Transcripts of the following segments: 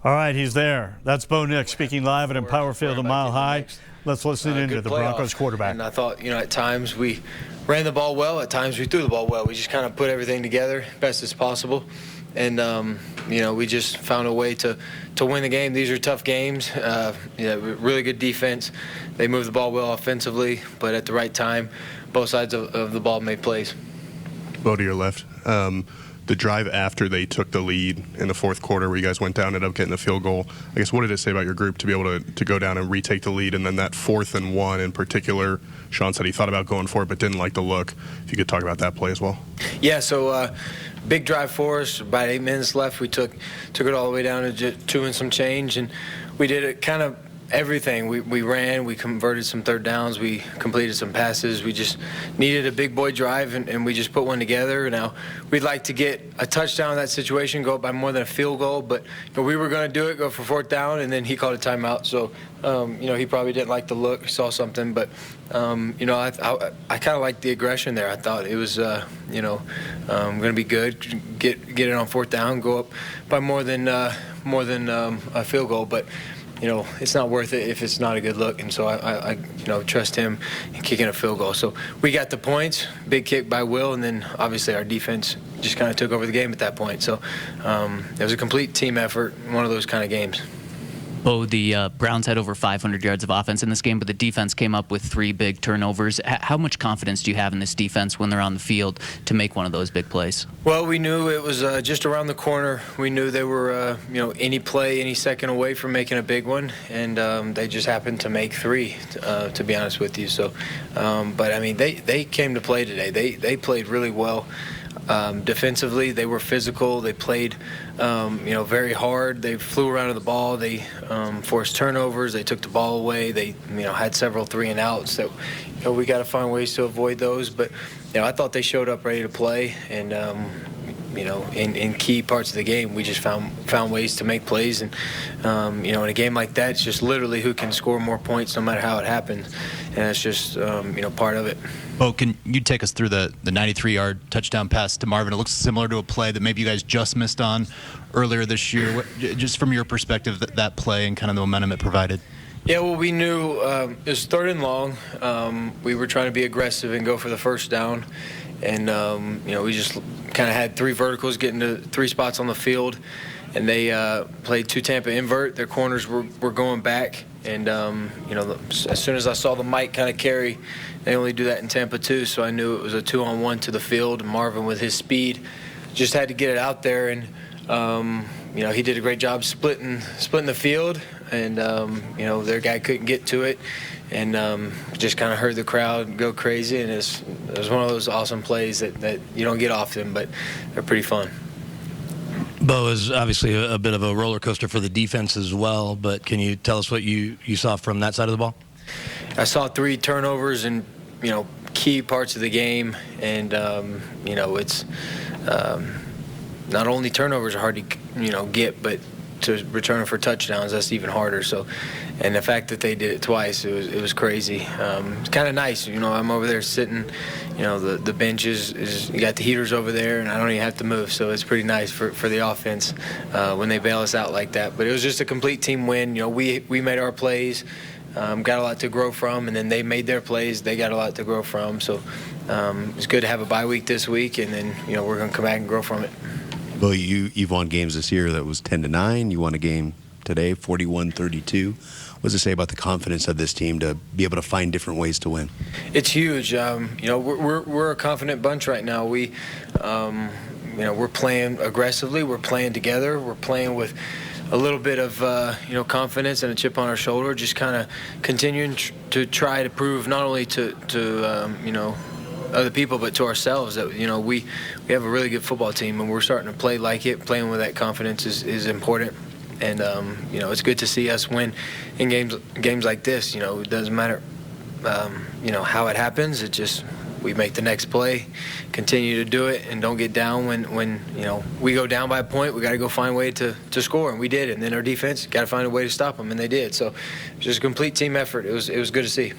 All right, he's there. That's Bo Nix speaking live at Empower Field a Mile High. Let's listen into the Broncos quarterback. And I thought, at times we ran the ball well. At times we threw the ball well. We just kind of put everything together best as possible. And, we just found a way to win the game. These are tough games. Really good defense. They moved the ball well offensively, but at the right time, both sides of the ball made plays. Bo, to your left. The drive after they took the lead in the fourth quarter where you guys went down and ended up getting the field goal, I guess what did it say about your group to be able to go down and retake the lead? And then that 4th and 1 in particular, Sean said he thought about going for it but didn't like the look. If you could talk about that play as well. Yeah, so big drive for us. About 8 minutes left. We took it all the way down to 2 and some change, and we did it kind of everything. We ran, we converted some third downs, we completed some passes. We just needed a big boy drive, and we just put one together. Now, we'd like to get a touchdown in that situation, go up by more than a field goal, but we were going to do it, go for 4th down, and then he called a timeout. So, he probably didn't like the look, saw something, but, I kind of liked the aggression there. I thought it was, going to be good, get it on 4th down, go up by more than a field goal, but it's not worth it if it's not a good look. And so I trust him in kicking a field goal. So we got the points, big kick by Will, and then obviously our defense just kind of took over the game at that point. So it was a complete team effort, one of those kind of games. Bo, the Browns had over 500 yards of offense in this game, but the defense came up with 3 big turnovers. How much confidence do you have in this defense when they're on the field to make one of those big plays? Well, we knew it was just around the corner. We knew they were, any play, any second away from making a big one, and they just happened to make 3, to be honest with you. So, but, I mean, they came to play today. They played really well. Defensively, they were physical. They played, very hard. They flew around to the ball. They forced turnovers. They took the ball away. They, had several 3-and-outs that, we got to find ways to avoid those. But, I thought they showed up ready to play. And, in key parts of the game, we just found ways to make plays. And, in a game like that, it's just literally who can score more points no matter how it happens. And that's just, part of it. Bo, can you take us through the 93-yard touchdown pass to Marvin? It looks similar to a play that maybe you guys just missed on earlier this year. Just from your perspective, that play and kind of the momentum it provided. Yeah, well, we knew it was 3rd and long. We were trying to be aggressive and go for the 1st down. And, we just kind of had 3 verticals getting to 3 spots on the field. And they played 2 Tampa invert. Their corners were going back. And, as soon as I saw the Mike kind of carry, they only do that in Tampa too, so I knew it was a 2-on-1 to the field. And Marvin, with his speed, just had to get it out there. And, he did a great job splitting the field. And, their guy couldn't get to it. And just kind of heard the crowd go crazy. And it was one of those awesome plays that you don't get often, but they're pretty fun. Bo is obviously a bit of a roller coaster for the defense as well, but can you tell us what you saw from that side of the ball? I saw 3 turnovers in, key parts of the game, and, it's not only turnovers are hard to, get, but to return them for touchdowns, that's even harder. So, and the fact that they did it twice, it was crazy. It's kind of nice, I'm over there sitting, the bench is you got the heaters over there, and I don't even have to move, so it's pretty nice for the offense when they bail us out like that. But it was just a complete team win. We made our plays, got a lot to grow from, and then they made their plays. They got a lot to grow from. So it's good to have a bye week this week, and then we're going to come back and grow from it. Well, you've won games this year that was 10-9. You won a game today, 41-32. What does it say about the confidence of this team to be able to find different ways to win? It's huge. We're a confident bunch right now. We're playing aggressively. We're playing together. We're playing with a little bit of confidence and a chip on our shoulder. Just kind of continuing to try to prove not only to other people, but to ourselves that we have a really good football team, and we're starting to play like it. Playing with that confidence is important, and it's good to see us win in games like this. It doesn't matter how it happens. It just we make the next play, continue to do it, and don't get down when we go down by a point. We got to go find a way to score, and we did. And then our defense got to find a way to stop them, and they did. So just a complete team effort. It was good to see.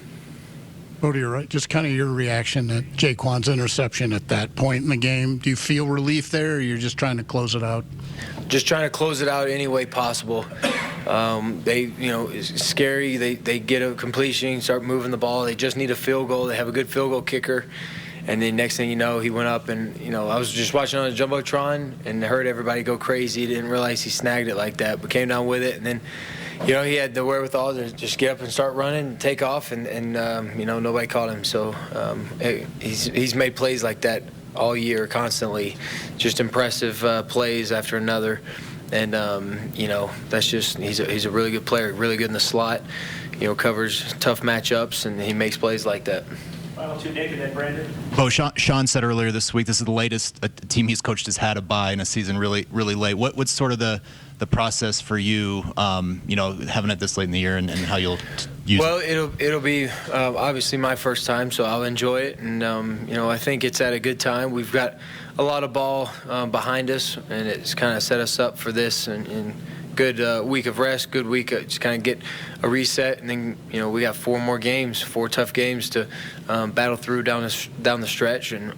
Bo, to your right, just kind of your reaction to Jaquan's interception at that point in the game. Do you feel relief there, or you're just trying to close it out? just trying to close it out any way possible. It's scary. They get a completion, start moving the ball. They just need a field goal. They have a good field goal kicker. And then next thing you know, he went up and, I was just watching on the Jumbotron and heard everybody go crazy. Didn't realize he snagged it like that, but came down with it. And then, he had the wherewithal to just get up and start running and take off, and nobody caught him. So he's made plays like that all year constantly, just impressive plays after another. And, that's just he's a really good player, really good in the slot, covers tough matchups, and he makes plays like that. Final two, Nick, and then Brandon. Bo, Sean said earlier this week this is the latest a team he's coached has had a bye in a season really late. What's sort of the process for you, having it this late in the year and how you'll use it? Well, it'll be obviously my first time, so I'll enjoy it. And, I think it's at a good time. We've got a lot of ball behind us, and it's kind of set us up for this. And good week of rest, good week just kind of get a reset, and then we got 4 more games, 4 tough games to battle through down the stretch, and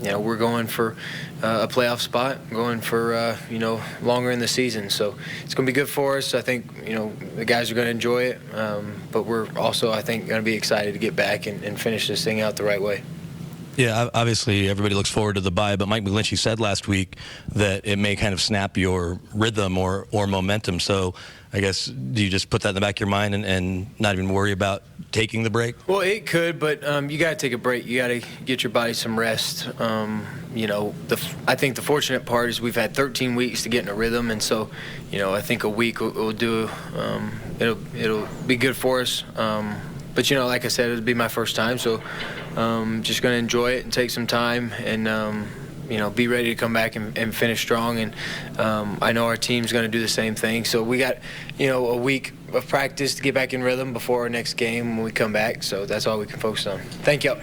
we're going for a playoff spot, going for longer in the season, so it's going to be good for us. I think the guys are going to enjoy it, but we're also, I think, going to be excited to get back and finish this thing out the right way. Yeah, obviously everybody looks forward to the bye, but Mike McGlinchey said last week that it may kind of snap your rhythm or momentum. So I guess, do you just put that in the back of your mind and not even worry about taking the break? Well, it could, but you got to take a break. You got to get your body some rest. I think the fortunate part is we've had 13 weeks to get in a rhythm, and so, I think a week will do. It'll be good for us. But like I said, it'll be my first time, so just going to enjoy it and take some time and be ready to come back and finish strong. And I know our team's going to do the same thing. So we got a week of practice to get back in rhythm before our next game when we come back. So that's all we can focus on. Thank you.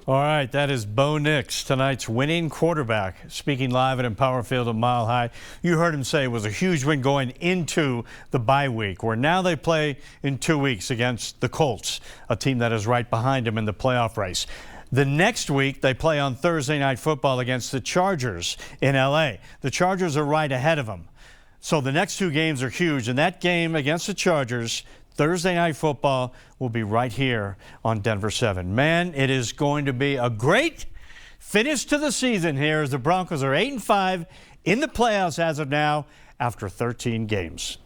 All right, that is Bo Nix, tonight's winning quarterback, speaking live at Empower Field at Mile High. You heard him say it was a huge win going into the bye week, where now they play in 2 weeks against the Colts, a team that is right behind them in the playoff race. The next week, they play on Thursday Night Football against the Chargers in L.A. The Chargers are right ahead of them. So the next 2 games are huge, and that game against the Chargers, Thursday Night Football, will be right here on Denver 7. Man, it is going to be a great finish to the season here as the Broncos are 8-5 in the playoffs as of now after 13 games.